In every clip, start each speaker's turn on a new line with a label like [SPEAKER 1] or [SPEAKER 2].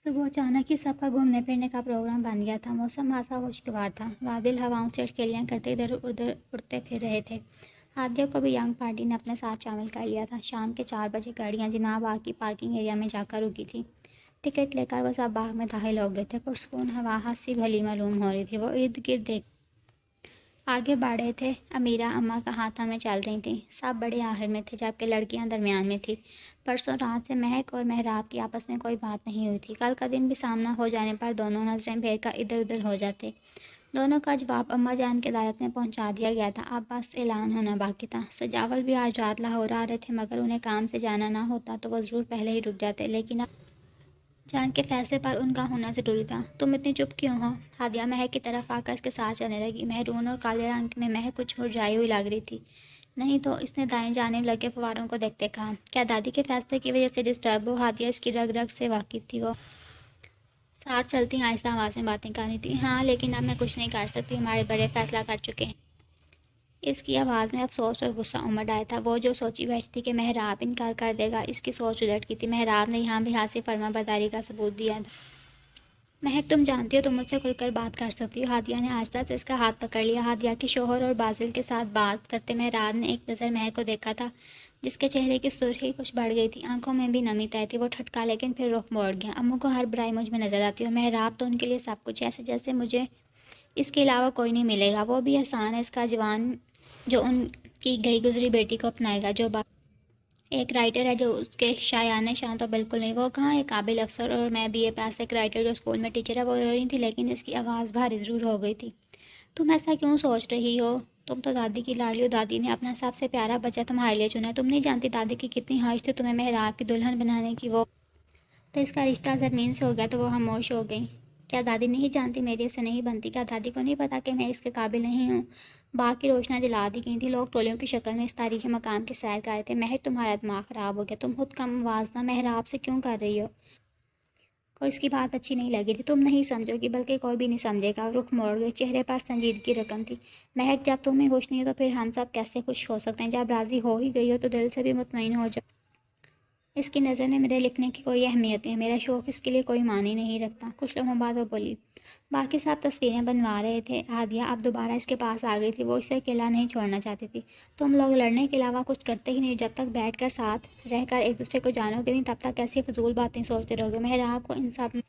[SPEAKER 1] صبح اچانک ہی سب کا گھومنے پھرنے کا پروگرام بن گیا تھا۔ موسم خاصا خوشگوار تھا۔ بادل ہواؤں سے اٹکلیاں کرتے ادھر ادھر اڑتے پھر رہے تھے۔ ہادیہ کو بھی ینگ پارٹی نے اپنے ساتھ شامل کر لیا تھا۔ شام کے 4 بجے گاڑیاں جناب باغ کی پارکنگ ایریا میں جا کر رکی تھی۔ ٹکٹ لے کر وہ سب باغ میں داخل ہو گئے تھے۔ پرسکون ہوا ہنسی بھلی معلوم ہو رہی تھی۔ وہ ارد گرد دیکھ آگے بڑھے تھے۔ امیرہ اماں کا ہاتھوں میں چل رہی تھیں۔ سب بڑے آخر میں تھے جبکہ لڑکیاں درمیان میں تھیں۔ پرسوں رات سے مہک اور محراب کی آپس میں کوئی بات نہیں ہوئی تھی۔ کل کا دن بھی سامنا ہو جانے پر دونوں نظریں پھیر کر ادھر ادھر ہو جاتے۔ دونوں کا جواب اماں جان کی عدالت میں پہنچا دیا گیا تھا۔ اب بس اعلان ہونا باقی تھا۔ سجاول بھی آج رات لاہور آ رہے تھے مگر انہیں کام سے جانا نہ ہوتا تو وہ ضرور پہلے ہی رک جاتے، لیکن اب جان کے فیصلے پر ان کا ہونا ضروری تھا۔ تم اتنی چپ کیوں ہو؟ ہادیہ مہک کی طرف آ کر اس کے ساتھ چلنے لگی۔ مہرون اور کالے رنگ میں مہک کچھ مرجھائی ہوئی لگ رہی تھی۔ نہیں تو، اس نے دائیں جانب لگے فواروں کو دیکھتے کہا۔ کیا دادی کے فیصلے کی وجہ سے ڈسٹرب ہو؟ ہادیہ اس کی رگ رگ سے واقف تھی۔ وہ ساتھ چلتی آہستہ آواز میں باتیں کر رہی تھی۔ ہاں لیکن اب میں کچھ نہیں کر سکتی، ہمارے بڑے فیصلہ کر چکے ہیں۔ اس کی آواز میں افسوس اور غصہ امڑ آیا تھا۔ وہ جو سوچی بیٹھی تھی کہ محراب انکار کر دے گا، اس کی سوچ الٹ کی تھی۔ محراب نے یہاں بھی حاصل فرما برداری کا ثبوت دیا تھا۔ مہک تم جانتی ہو تم مجھ سے کھل کر بات کر سکتی ہو۔ ہادیہ نے آہستہ سے اس کا ہاتھ پکڑ لیا۔ ہادیہ کے شوہر اور باسل کے ساتھ بات کرتے محراب نے ایک نظر مہک کو دیکھا تھا جس کے چہرے کی سرخی کچھ بڑھ گئی تھی، آنکھوں میں بھی نمی طے تھی۔ وہ ٹھٹکا لیکن پھر رخ موڑ گیا۔ اماں کو ہر برائی مجھ میں نظر آتی ہے اور محراب تو ان کے لیے سب کچھ ہے، ایسے جیسے مجھے اس کے علاوہ کوئی نہیں ملے گا۔ وہ بھی احسان ہے اس کا جوان جو ان کی گئی گزری بیٹی کو اپنائے گا، جو ایک رائٹر ہے جو اس کے شایان شان تو بالکل نہیں۔ وہ کہاں ایک قابل افسر اور میں بھی اے پاس ایک رائٹر جو اسکول میں ٹیچر ہے۔ وہ رو رہی تھی لیکن اس کی آواز بھاری ضرور ہو گئی تھی۔ تم ایسا کیوں سوچ رہی ہو؟ تم تو دادی کی لاڈلی ہو، دادی نے اپنا سب سے پیارا بچہ تمہارے لیے چنا ہے۔ تم نہیں جانتی دادی کی کتنی خواہش تھی تمہیں محراب کی دلہن بنانے کی۔ وہ تو اس کا رشتہ زمین سے ہو گیا تو وہ خاموش ہو گئی۔ کیا دادی نہیں جانتی میری اس سے نہیں بنتی؟ کیا دادی کو نہیں پتا کہ میں اس کے قابل نہیں ہوں؟ باغ کی روشنیاں جلا دی گئی تھیں۔ لوگ ٹولیوں کی شکل میں اس تاریخی مقام کی سیر کر رہے تھے۔ مہک تمہارا دماغ خراب ہو گیا، تم خود کم موازنہ محراب سے کیوں کر رہی ہو؟ کو اس کی بات اچھی نہیں لگی تھی۔ تم نہیں سمجھو گی بلکہ کوئی بھی نہیں سمجھے گا۔ رخ موڑ گئے، چہرے پر سنجیدگی رقم تھی۔ مہک جب تمہیں خوش نہیں ہو تو پھر ہم سب کیسے خوش ہو سکتے ہیں؟ جب راضی ہو ہی گئی ہو تو دل سے بھی مطمئن ہو جاؤ۔ اس کی نظر میں میرے لکھنے کی کوئی اہمیت نہیں، میرا شوق اس کے لیے کوئی معنی نہیں رکھتا۔ کچھ لمحوں بعد وہ بولی۔ باقی سب تصویریں بنوا رہے تھے۔ ہادیہ اب دوبارہ اس کے پاس آ گئی تھی۔ وہ اسے اکیلا نہیں چھوڑنا چاہتی تھی۔ تم لوگ لڑنے کے علاوہ کچھ کرتے ہی نہیں، جب تک بیٹھ کر ساتھ رہ کر ایک دوسرے کو جانو گے نہیں تب تک ایسی فضول باتیں سوچتے رہو گے۔ محراب کو ان سب میں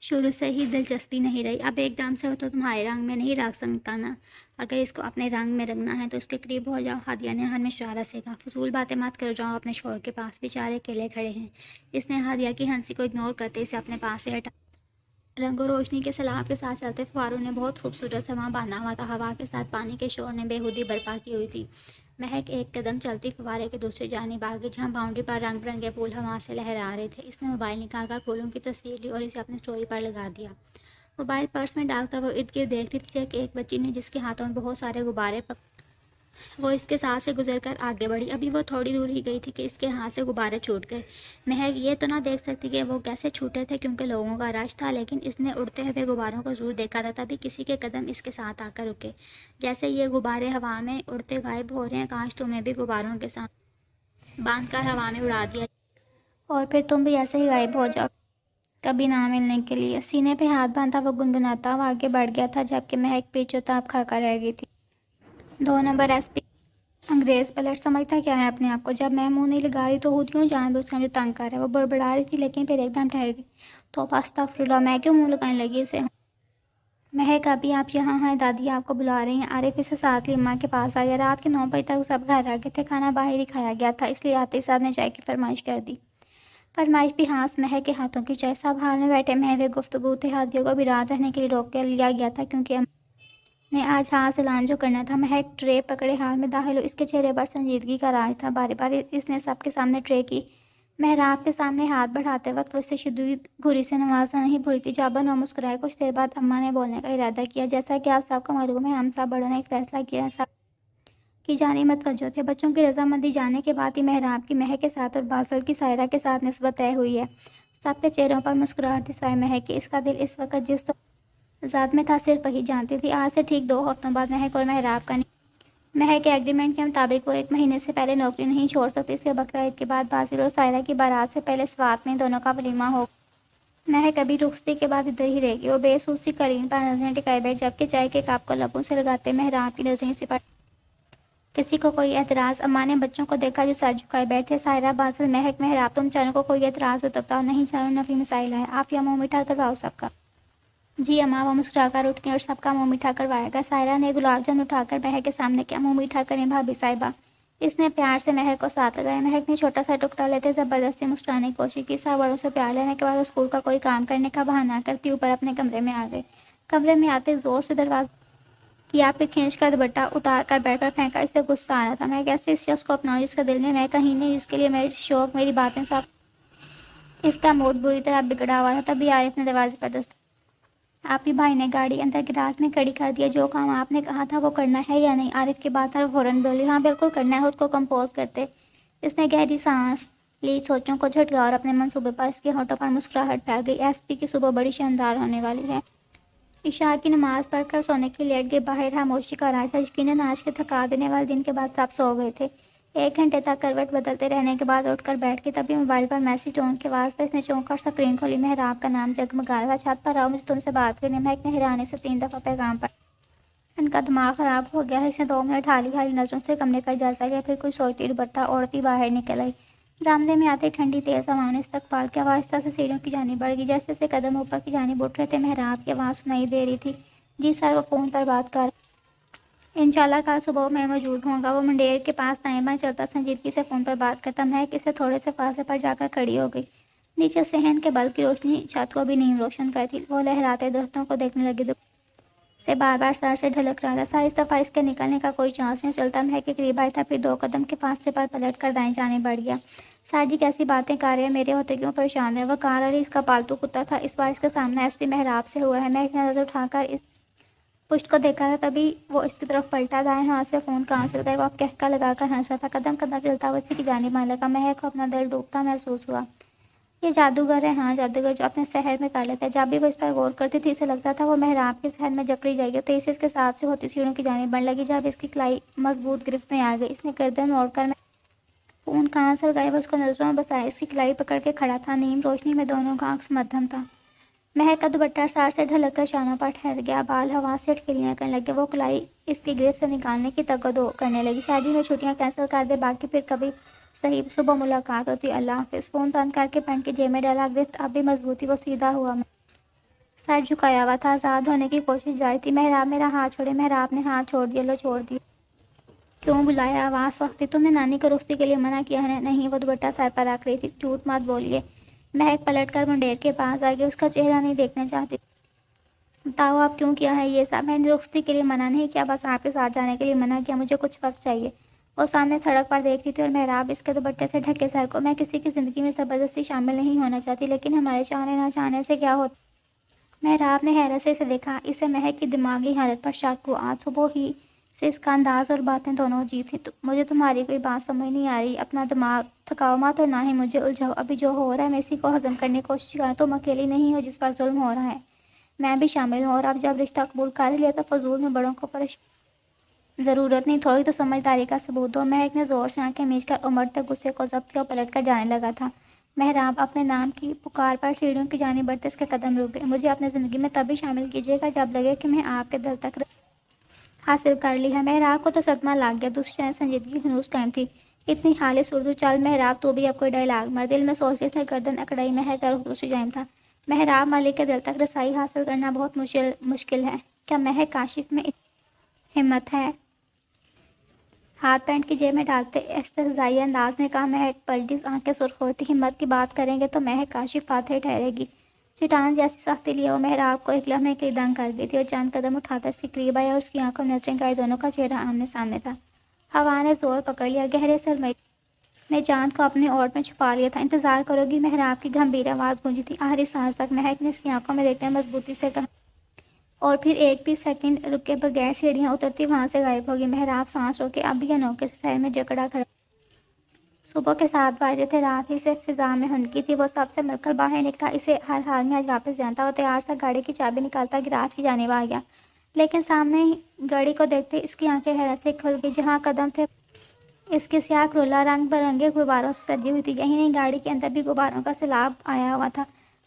[SPEAKER 1] شروع سے ہی دلچسپی نہیں رہی، اب ایک دم سے وہ تو تمہارے رنگ میں نہیں رکھ سکتا نا۔ اگر اس کو اپنے رنگ میں رکھنا ہے تو اس کے قریب ہو جاؤ۔ ہادیہ نے ہر میں اشارہ سے کہا۔ فضول باتیں مت کرو، جاؤ اپنے شوہر کے پاس، بیچارے اکیلے کھڑے ہیں۔ اس نے ہادیہ کی ہنسی کو اگنور کرتے اسے اپنے پاس سے ہٹا۔ رنگ و روشنی کے سیلاب کے ساتھ چلتے فواروں نے بہت خوبصورت سما باندھا ہوا تھا۔ ہوا کے ساتھ پانی کے شور نے بےخودی برپا کی ہوئی تھی۔ مہک ایک قدم چلتی فوارے کے دوسری جانب آ گئی جہاں باؤنڈری پر رنگ برنگے پھول ہوا سے لہرا رہے تھے۔ اس نے موبائل نکال کر پھولوں کی تصویر لی اور اسے اپنی اسٹوری پر لگا دیا۔ موبائل پرس میں ڈال کر وہ ارد گرد دیکھ رہی تھی کہ ایک بچی نے جس کے ہاتھوں میں بہت سارے غبارے وہ اس کے ساتھ سے گزر کر آگے بڑھی۔ ابھی وہ تھوڑی دور ہی گئی تھی کہ اس کے ہاتھ سے غبارے چھوٹ گئے۔ مہک یہ تو نہ دیکھ سکتی کہ وہ کیسے چھوٹے تھے کیونکہ لوگوں کا رش تھا، لیکن اس نے اڑتے ہوئے غباروں کو ضرور دیکھا تھا۔ تبھی کسی کے قدم اس کے ساتھ آ کر رکے۔ جیسے یہ غبارے ہوا میں اڑتے غائب ہو رہے ہیں، کاش تمہیں بھی غباروں کے ساتھ باندھ کر ہوا میں اڑا دیا اور پھر تم بھی ایسے ہی غائب ہو جاؤ کبھی نہ ملنے کے لیے۔ سینے پہ ہاتھ باندھا وہ گنگناتا ہوا آگے بڑھ گیا تھا جبکہ مہک پیچو تاب کھا کر رہ گئی تھی۔ 2 نمبر ایس پی انگریز پلٹ سمجھتا کیا ہے اپنے آپ کو؟ جب میں منہ نہیں لگا رہی تو خود کیوں جان بوجھ کر مجھے تنگ کر رہا ہے؟ وہ بڑبڑا رہی تھی لیکن پھر ایک دم ٹھہر گئی۔ توبہ استغفراللہ، میں کیوں منہ لگانے لگی اسے؟ مہک ابھی آپ یہاں ہیں، دادی آپ کو بلا رہی ہیں۔ عارف اسے ساتھ لی اماں کے پاس آ گیا۔ رات کے 9 بجے تک سب گھر آ گئے تھے۔ کھانا باہر ہی کھایا گیا تھا اس لیے آتے ہی سب نے چائے کی فرمائش کر دی۔ فرمائش بھی ہاس مہک کے ہاتھوں کی چائے۔ سب حال میں بیٹھے محو گفتگو تھے۔ ہادیہ کو بھی رات رہنے کے لیے روک کے لیا گیا تھا کیونکہ نے آج ہاتھ اعلان جو کرنا تھا۔ مہک ٹرے پکڑے حال میں داخل ہو، اس کے چہرے پر سنجیدگی کا راج تھا۔ باری باری اس نے سب کے سامنے ٹرے کی۔ محراب کے سامنے ہاتھ بڑھاتے وقت وہ اسے شدید گھوری سے نوازنا نہیں بھولتی۔ جابن وہ مسکرائے۔ کچھ دیر بعد اماں نے بولنے کا ارادہ کیا۔ جیسا کہ آپ سب کو معلوم ہے، ہم سب بڑوں نے ایک فیصلہ کیا ہے۔ سب کی جانب متوجہ تھے۔ بچوں کی رضامندی جاننے کے بعد ہی محراب کی مہک کے ساتھ اور باسل کی سائرہ کے ساتھ نسبت طے ہوئی ہے۔ سب کے چہروں پر مسکراہٹ تھی سوائے مہک کے۔ اس کا دل اس وقت جس ذات میں تھا صرف وہی جانتی تھی۔ آج سے ٹھیک 2 ہفتوں بعد مہک اور محراب کا مہک کے ایگریمنٹ کے مطابق وہ 1 مہینے سے پہلے نوکری نہیں چھوڑ سکتی، اس لیے بقرعید کے بعد باسل اور سائرہ کی بارات سے پہلے سوات میں دونوں کا ولیمہ ہو مہک ابھی رخصتی کے بعد ادھر ہی رہ گئی. وہ بے سوچ سی قالین پر نظریں ٹکائے بیٹھ جبکہ چائے کے کپ کو لبوں سے لگاتے مہراب کی نظریں اسی پر. کسی کو کوئی اعتراض؟ اماں نے بچوں کو دیکھا جو سر جھکائے بیٹھے. سائرہ، باسل، مہک، مہراب، تم چاروں کو کوئی اعتراض ہو تو بتاؤ. نہیں چاروں نفی مسائل ہے. عافیہ منہ میٹھا کرواؤ سب کا. جی اماں. وہ مسکرا کر اٹھ گئی اور سب کا منہ میٹھا کروایا گیا. سائرہ نے گلاب جامن اٹھا کر مہک کے سامنے کیا. منہ میٹھا کریں بھابھی صاحبہ. اس نے پیار سے مہک کو ساتھ لگایا. مہک نے چھوٹا سا ٹکڑا لیتے زبردستی مسکرانے کی کوشش کی. سب بڑوں سے پیار لینے کے بعد اسکول کا کوئی کام کرنے کا بہانہ کرتی اوپر اپنے کمرے میں آ گئے. کمرے میں آتے زور سے دروازہ کیا پھر کھینچ کر دوپٹہ اتار کر بیڈ پر پھینکا. اسے غصہ آ رہا تھا. میں کیسے اس شخص کو اپناؤں جس کا دل میں کہیں نہیں، جس کے لیے میرے شوق، میری باتیں سب. اس کا موڈ بری طرح بگڑا ہوا تھا. تبھی عارف نے دروازے پر دستک. آپ ہی بھائی نے گاڑی اندر گراج میں کھڑی کر دیا. جو کام آپ نے کہا تھا وہ کرنا ہے یا نہیں؟ عارف کی بات پر فوراً بولی. ہاں بالکل کرنا ہے. خود کو کمپوز کرتے اس نے گہری سانس لی. سوچوں کو جھٹکا اور اپنے منصوبے پر. اس کے ہونٹوں پر مسکراہٹ پھیل گئی. ایس پی کی صبح بڑی شاندار ہونے والی ہے. عشاء کی نماز پڑھ کر سونے کے لیٹ گئے. باہر خاموشی کا راج تھا. یقیناً آج کے تھکا دینے والے دن کے بعد سب سو گئے تھے. 1 گھنٹے تک کروٹ بدلتے رہنے کے بعد اٹھ کر بیٹھ گئی. تبھی موبائل پر میسج ٹون کی آواز پر اس نے چونکا اور اسکرین کھولی. مہراب کا نام جگمگا رہا تھا. چھت پر آؤ، مجھے تم سے بات کرنی ہے. مہک نے حیرانی سے 3 دفعہ پیغام پڑھا. ان کا دماغ خراب ہو گیا ہے. اس نے 2 منٹ حالی نظروں سے کمرے کا جائزہ لیا. پھر کچھ سوچتی دوپٹہ اوڑھتی باہر نکل آئی. برآمدے میں آتے ٹھنڈی تیز ہوا نے استقبال کیا. آہستہ سے سیڑھیوں کی جانب بڑھ گئی. جیسے جیسے قدم اوپر کی جانب اٹھ رہے تھے مہراب کی آواز سنائی دے رہی تھی. جی سر، وہ فون پر بات کر انشاءاللہ کل صبح میں موجود ہوں گا. وہ منڈیر کے پاس دائیں بائیں چلتا سنجیدگی سے فون پر بات کرتا. مہک اس سے تھوڑے سے فاصلے پر جا کر کھڑی ہو گئی. نیچے صحن کے بلب کی روشنی چھت کو بھی نیم روشن کرتی. وہ لہراتے درختوں کو دیکھنے لگی. سے بار بار سر سے ڈھلک رہا تھا. سر اس دفعہ اس کے نکلنے کا کوئی چانس نہیں چلتا. مہک کے قریب آئی تھا. پھر 2 قدم کے فاصلے پر پلٹ کر دائیں جانب بڑھ گیا. سر جی کیسی باتیں کر رہے ہیں؟ میرے ہوتے کیوں پریشان ہے؟ وہ کار علی اس کا پالتو کتا تھا. اس بار اس کا سامنا ایس پی مہراب سے ہوا ہے. مہک نے نظر اٹھا کر اس پشت کو دیکھا تھا. تبھی وہ اس کی طرف پلٹا. دائیں ہاتھ سے فون کان سے لگایا. وہ اب کہکا لگا کر ہنس رہا تھا. قدم قدم چلتا ہوا اسی کی جانب آنے لگا. مہک کو اپنا دل ڈوبتا محسوس ہوا. یہ جادوگر ہے. ہاں جادوگر جو اپنے سحر میں کر لیتا ہے. جب بھی وہ اس پر غور کرتی تھی اسے لگتا تھا وہ مہراب کے سحر میں جکڑی جائے گی. تیزی سے اس کے ساتھ سے ہوتی سیڑھیوں کی جانب بڑھنے لگی. جب اس کی کلائی مضبوط گرفت میں آ گئی اس نے گردن موڑ کر فون کہاں سے لگایا. وہ اس کو نظروں میں بسائے اس کی کلائی پکڑ کے کھڑا تھا. نیم روشنی میں دونوں کا عکس مدھم تھا. مہک کا دوپٹہ سر سے ڈھلک کر شانوں پر ٹھہر گیا. بال ہوا سے اٹکلیاں کرنے لگے. وہ کلائی اس کی گرفت سے نکالنے کی تگدو کرنے لگی. ساجی میں چھٹیاں کینسل کر دے. باقی پھر کبھی صحیح صبح ملاقات ہوتی. اللہ حافظ. فون بند کر کے پینٹ کی جیب میں ڈالا. گرفت اب بھی مضبوطی. وہ سیدھا ہوا سر جھکایا ہوا تھا. آزاد ہونے کی کوشش جاری تھی. مہراب میرا ہاتھ چھوڑے. مہراب نے ہاتھ چھوڑ دیا. لو چھوڑ دیا. کیوں بلایا؟ آواز وقتی تم نے نانی کو رخصتی کے لیے منع کیا ہے؟ نہیں. وہ دوپٹہ سر پر رکھ رہی تھی. جھوٹ مت بولیے. مہک پلٹ کر منڈیر کے پاس آ گئی. اس کا چہرہ نہیں دیکھنا چاہتی. بتاؤ آپ کیوں کیا ہے یہ سب؟ میں نے رخصتی کے لیے منع نہیں کیا. بس آپ کے ساتھ جانے کے لیے منع کیا. مجھے کچھ وقت چاہیے. وہ سامنے سڑک پر دیکھ رہی تھی اور مہراب اس کے دوپٹے سے ڈھکے سر کو. میں کسی کی زندگی میں زبردستی شامل نہیں ہونا چاہتی لیکن ہمارے چاہنے نہ چاہنے سے کیا ہوتا؟ مہراب نے حیرت سے اسے دیکھا. اسے مہک کی دماغی حالت پر شک ہوا. آج صبح ہی سے اس کا انداز اور باتیں دونوں عجیب تھیں. مجھے تمہاری کوئی بات سمجھ نہیں آ رہی. اپنا دماغ تھکاؤ مت اور نہ ہی مجھے الجھاؤ. ابھی جو ہو رہا ہے میں اسی کو ہضم کرنے کی کوشش کر رہا ہوں. تم اکیلی نہیں ہو جس پر ظلم ہو رہا ہے. میں بھی شامل ہوں. اور اب جب رشتہ قبول کر لیا تو فضول میں بڑوں کو پریشان ضرورت نہیں. تھوڑی تو سمجھداری کا ثبوت دو. مہک نے زور سے آنکھیں میچ کر امڑتے غصے کو ضبط کیا. پلٹ کر جانے لگا تھا. مہراب اپنے نام کی پکار پر سیڑھیوں کی جانب بڑھتے اس کے قدم رک گئے. مجھے اپنی زندگی میں تبھی شامل کیجیے گا جب لگے کہ میں آپ کے دل تک حاصل کر لی ہے. مہراب کو تو صدمہ لگ گیا. دوسری جانب سنجیدگی ہنوز قائم تھی. اتنی خالص اردو. چل مہراب تو بھی اب کوئی ڈائلاگ مار. دل میں سوچ اس نے گردن اکڑائی. مہک کا رخ دوسری جانب تھا. مہراب ملک کے دل تک رسائی حاصل کرنا بہت مشکل ہے. کیا مہک کاشف میں ہمت ہے؟ ہاتھ پینٹ کی جیب میں ڈالتے استہزائی انداز میں کہا. مہک پلٹی. آنکھیں سرخ ہوتی. ہمت کی بات کریں گے تو مہک کاشف فاتح ٹھہرے گی. چٹان جیسی سختی لیے وہ مہراب کو ایک لمحے کے لیے دنگ کر گئی تھی. اور چند قدم اٹھاتا اس کے قریب آیا اور اس کی آنکھوں میں نظریں گاڑی. دونوں کا چہرہ آمنے سامنے تھا. ہوا نے زور پکڑ لیا. گہرے سرمئی نے چاند کو اپنے اوٹ میں چھپا لیا تھا. انتظار کرو گی؟ مہراب کی گمبھیر آواز گونجی تھی. آخری سانس تک. مہک نے اس کی آنکھوں میں دیکھتے ہیں مضبوطی سے کہا. اور پھر ایک بھی سیکنڈ رکے بغیر سیڑھیاں اترتی وہاں سے غائب ہوگی. مہراب سانس روکے. اب بھی انوکھے سے سیر میں جکڑا کھڑا. صبح کے 7 بجے تھے. رات ہی سے فضا میں ہنکی تھی. وہ سب سے مل کر باہر نکلا. اسے ہر حال میں آج واپس جانا تھا. وہ تیار سا گاڑی کی چابی نکالتا گراج کی جانب آ گیا. لیکن سامنے ہی گاڑی کو دیکھتے اس کی آنکھیں حیرت سے کھل گئی. جہاں قدم تھے اس کی سیاہ کرولا رنگ برنگے غباروں سے سجی ہوئی تھی. یہی نہیں گاڑی کے اندر بھی غباروں کا سیلاب آیا ہوا تھا.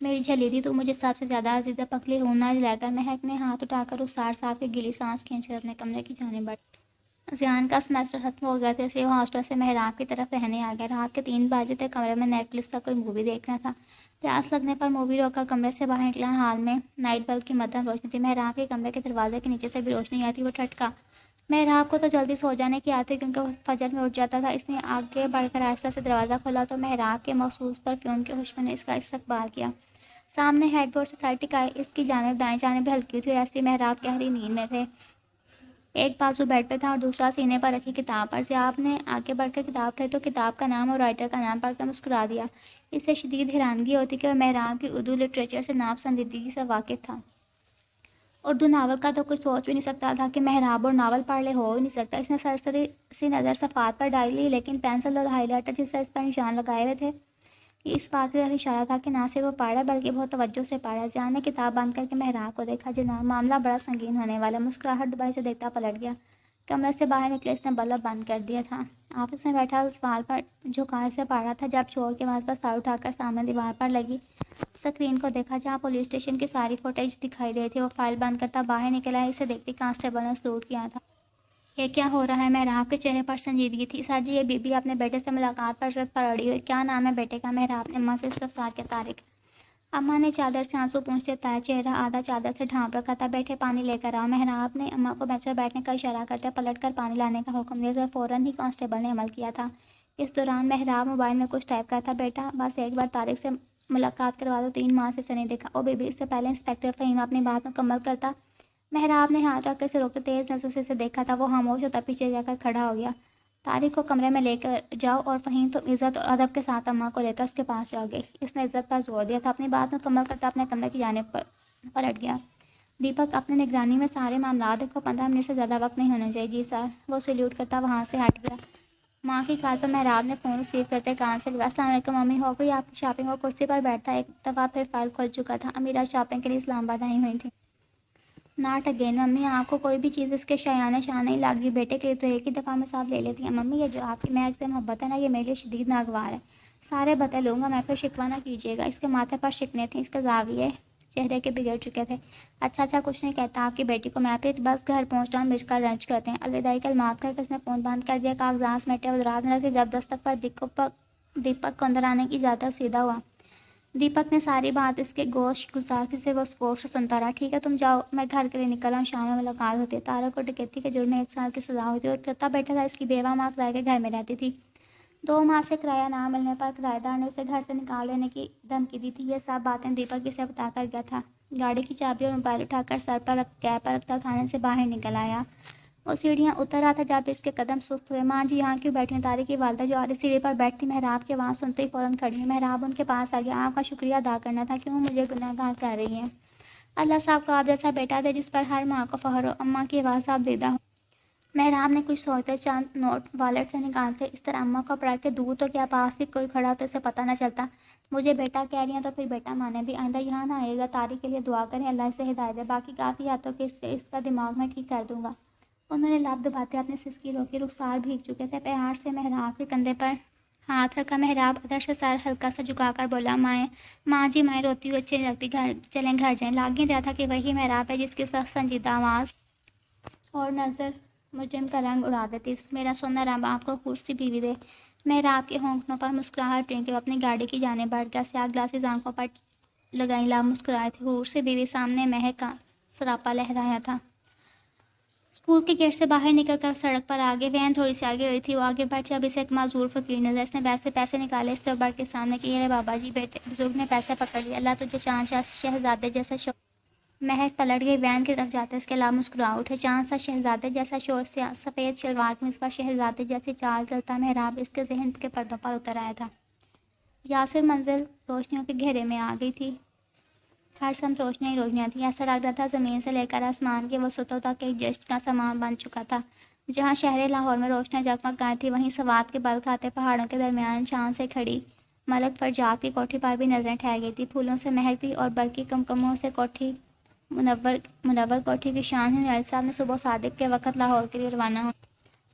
[SPEAKER 1] میری جھلی تھی تو مجھے سب سے زیادہ عزیزہ پکلی ہونا جلا کر مہک نے ہاتھ اٹھا کر رخسار صاحب کی گیلی سانس کھینچ کر اپنے کمرے کی جانب بڑھ۔ زیان کا سمیسٹر ختم ہو گیا تھا، اس لیے وہ ہاسٹل سے محراب کی طرف رہنے آ گیا۔ رات کے 3 بجے تک کمرے میں نیٹ فلکس پر کوئی مووی دیکھنا تھا۔ پیاس لگنے پر مووی روک کر کمرے سے باہر نکلا۔ حال میں نائٹ بلب کی مدھم روشنی تھی۔ محراب کے کمرے کے دروازے کے نیچے سے بھی روشنی آتی۔ وہ ٹھٹکا۔ محراب کو تو جلدی سو جانے کی عادت تھی کیونکہ وہ فجر میں اٹھ جاتا تھا۔ اس نے آگے بڑھ کر آہستہ سے دروازہ کھولا تو محراب کے مخصوص پرفیوم کی خوشبو نے اس کا استقبال کیا۔ سامنے ہیڈ بورڈ سے سر ٹکائے اس کی جانب دائیں جانب ہلکی ہوئی ایس پی محراب گہری نیند میں تھے۔ ایک بازو بیڈ پہ تھا اور دوسرا سینے پر رکھی کتاب پر۔ ضیاء نے آگے بڑھ کر کتاب اٹھائی تو کتاب کا نام اور رائٹر کا نام پڑھ کر مسکرا دیا۔ اس سے شدید حیرانگی ہوتی کہ وہ محراب کی اردو لٹریچر سے ناپسندیدگی سے واقف تھا۔ اردو ناول کا تو کچھ سوچ بھی نہیں سکتا تھا کہ محراب اور ناول پڑھ لے، ہو ہی نہیں سکتا۔ اس نے سرسری سی نظر صفحات پر ڈال لی، لیکن پینسل اور ہائی لائٹر جس طرح اس پر نشان لگائے ہوئے تھے، یہ اس بات کی طرف اشارہ تھا کہ نہ صرف وہ پڑھ رہا بلکہ بہت توجہ سے پڑھ رہا۔ ضیاء نے کتاب بند کر کے محراب کو دیکھا۔ جناب، معاملہ بڑا سنگین ہونے والا۔ مسکراہٹ دبائی سے دیکھتا پلٹ گیا۔ کمرے سے باہر نکلے اس نے بلب بند کر دیا تھا۔ آفس میں بیٹھا وال پر جھکائے سے پڑھ رہا تھا جب شور کے آواز پر سر اٹھا کر سامنے دیوار پر لگی اسکرین کو دیکھا جہاں پولیس اسٹیشن کی ساری فوٹیج دکھائی دے تھی۔ وہ فائل بند کرتا باہر نکلا۔ اسے دیکھتی کانسٹیبل نے سلوٹ کیا تھا۔ یہ کیا ہو رہا ہے؟ محراب کے چہرے پر سنجیدگی تھی۔ سر جی، یہ بی بی اپنے بیٹے سے ملاقات پر ضد پر اڑی ہوئی۔ کیا نام ہے بیٹے کا؟ محراب نے اماں سے استفسار کیا۔ طارق۔ اماں نے چادر سے آنسو پونچھتے بتایا۔ چہرہ آدھا چادر سے ڈھانپ رکھا تھا۔ بیٹھے، پانی لے کر آؤ۔ محراب نے اماں کو بینچ پر بیٹھنے کا اشارہ کرتے پلٹ کر پانی لانے کا حکم دیا تو فوراً ہی کانسٹیبل نے عمل کیا تھا۔ اس دوران محراب موبائل میں کچھ ٹائپ کرتا۔ بیٹا، بس ایک بار طارق سے ملاقات کروا دو، 3 ماہ سے اسے نہیں دیکھا۔ او بی بی، اس سے پہلے انسپکٹر فہیم اپنی بات مکمل کرتا۔ محراب نے ہاتھ رکھ کر اسے روکتے تیز نظروں سے اسے دیکھا تھا۔ وہ خاموش ہوتا پیچھے جا کر کھڑا ہو گیا۔ طارق کو کمرے میں لے کر جاؤ اور فہیم تم عزت اور ادب کے ساتھ اماں کو لے کر اس کے پاس جاؤ گے۔ اس نے عزت پر زور دیا تھا۔ اپنی بات مکمل کرتا اپنے کمرے کی جانب پلٹ گیا۔ دیپک، اپنے نگرانی میں سارے معاملات کو 15 منٹ سے زیادہ وقت نہیں ہونا چاہیے۔ جی سر۔ وہ سلیوٹ کرتا وہاں سے ہٹ گیا۔ ماں کی کال پر محراب نے فون ریسیو کرتے کان سے لگا۔ السلام علیکم امی، ہو گئی آپ کی شاپنگ؟ وہ کرسی پر بیٹھا ایک دفعہ پھر فائل کھول چکا تھا۔ امیرا شاپنگ کے لیے اسلام آباد آئی ہوئی تھیں۔ ناٹ اگین ممی، آپ کو کوئی بھی چیز اس کے شایانہ شان نہیں لگی۔ بیٹے کے لیے تو ایک ہی دفعہ میں صاحب لے لیتی ہیں ممی۔ یہ جو آپ کی مہک سے محبت ہے نا، یہ میرے لیے شدید ناگوار ہے۔ سارے بتے لوں گا میں، پھر شکوہ نہ کیجیے گا۔ اس کے ماتھے پر شکنیں تھیں، اس کے زاویے چہرے کے بگڑ چکے تھے۔ اچھا کچھ نہیں کہتا آپ کی بیٹی کو میں، پھر بس گھر پہنچ رہا ہوں، مل کر لنچ کرتے ہیں۔ الوداعی کلمات کر کے اس نے فون بند کر دیا۔ کاغذات سمیٹے وزرات میں رکھتے جب دستک پر دیپک کو اندر آنے کی اجازت سیدھا ہوا۔ دیپک نے ساری بات اس کے گوش گزار سے وہ غور سے سنتا رہا۔ ٹھیک ہے تم جاؤ، میں گھر کے لیے نکل رہا ہوں، شام میں ملاقات ہوتی ہے۔ طارق کو ڈکیتی کے جرم میں 1 سال کی سزا ہوئی تھی۔ وہ اکلوتا بیٹا تھا، اس کی بیوہ ماں کرائے کے گھر میں رہتی تھی۔ 2 ماہ سے کرایہ نہ ملنے پر کرایہ دار نے اسے گھر سے نکال دینے کی دھمکی دی تھی۔ یہ سب باتیں دیپک اسے بتا کر گیا تھا۔ گاڑی کی چابی اور موبائل اٹھا کر سر پر کیپ پر رکھتا تھانے سے باہر نکل آیا۔ وہ سیڑھیاں اتر رہا تھا جب اس کے قدم سست ہوئے۔ ماں جی، یہاں کیوں بیٹھی ہیں؟ طارق کی والدہ جو آ رہی سیڑھی پر بیٹھی محراب کی آواز سنتے ہی فوراً کھڑی ہیں۔ محراب ان کے پاس آ گیا۔ آپ کا شکریہ ادا کرنا تھا، کیوں مجھے گنہگار کہہ رہی ہیں؟ اللہ صاحب کو آپ جیسا بیٹا دے جس پر ہر ماں کو فخر ہو۔ اماں کی آواز آپ دیدہ ہو۔ محراب نے کچھ سوچتے چند نوٹ والیٹ سے نکالتے اس طرح اماں کو پڑھ کے دور تو کیا پاس بھی کوئی کھڑا تو اسے پتہ نہ چلتا۔ مجھے بیٹا کہہ رہی ہیں تو پھر بیٹا مانے بھی، آئندہ یہاں نہ آئے گا۔ طارق کے لیے دعا کریں، اللہ اسے ہدایت دے، باقی کافی ہاتھوں کے اس کا دماغ میں ٹھیک کر دوں گا۔ انہوں نے لب دباتے اپنے سسکی روکی۔ رخسار بھیگ چکے تھے۔ پیار سے محراب کے کندھے پر ہاتھ رکھا۔ محراب ادھر سے سر ہلکا سا جھکا کر بولا، ماں جی مائیں روتی ہوئی اچھی نہیں لگتی، چلیں گھر جائیں۔ لاگ ہی رہا تھا کہ وہی محراب ہے جس کی سنجیدہ آواز اور نظر مجرم کا رنگ اڑا دیتی۔ میرا سونا رب آپ کو خورسی بیوی دے۔ محراب کے ہونٹوں پر مسکراہٹ ٹینکے وہ اپنی گاڑی کی جانب بڑھ گیا۔ سیاہ گلاسز آنکھوں پر لگائیں لب مسکرائے تھے۔ حور سے بیوی سامنے مہک کا سراپا لہرایا تھا۔ اسکول کے گیٹ سے باہر نکل کر سڑک پر آگے وین تھوڑی سی آگے گئی تھی۔ وہ آگے بڑھ جب اسے ایک معذور فقیر نظر، اس نے بیگ سے پیسے نکالے، اس طرف بڑھ کے سامنے کہ یہ رہے بابا جی۔ بیٹے بزرگ نے پیسے پکڑ لیے۔ اللہ تجھے چاند سا شہزادے جیسا شور۔ مہک پلٹ گئی، وین کی طرف جاتے اس کے لب مسکرا اٹھے۔ چاند سا شہزادے جیسا شور، سفید شلوار قمیض پر شہزادے جیسی چال چلتا محراب اس کے ذہن کے پردوں پر اتر آیا تھا۔ یاسر منزل روشنیوں کے گھیرے میں آ گئی تھی۔ ہر سمت روشنیاں ہی روشنیاں تھیں۔ ایسا لگ رہا تھا زمین سے لے کر آسمان کے وسطوں تک ایک جشن کا سامان بن چکا تھا۔ جہاں شہر لاہور میں روشنیاں جگمگ گئی تھیں، وہیں سوات کے بل کھاتے پہاڑوں کے درمیان شان سے کھڑی ملک فرجاد کی کوٹھی پر بھی نظریں ٹھہر گئی تھی۔ پھولوں سے مہکتی اور برقی کمکموں سے کوٹھی منور کوٹھی کی شان ہے۔ صاحب نے صبح صادق کے وقت لاہور کے لیے روانہ ہو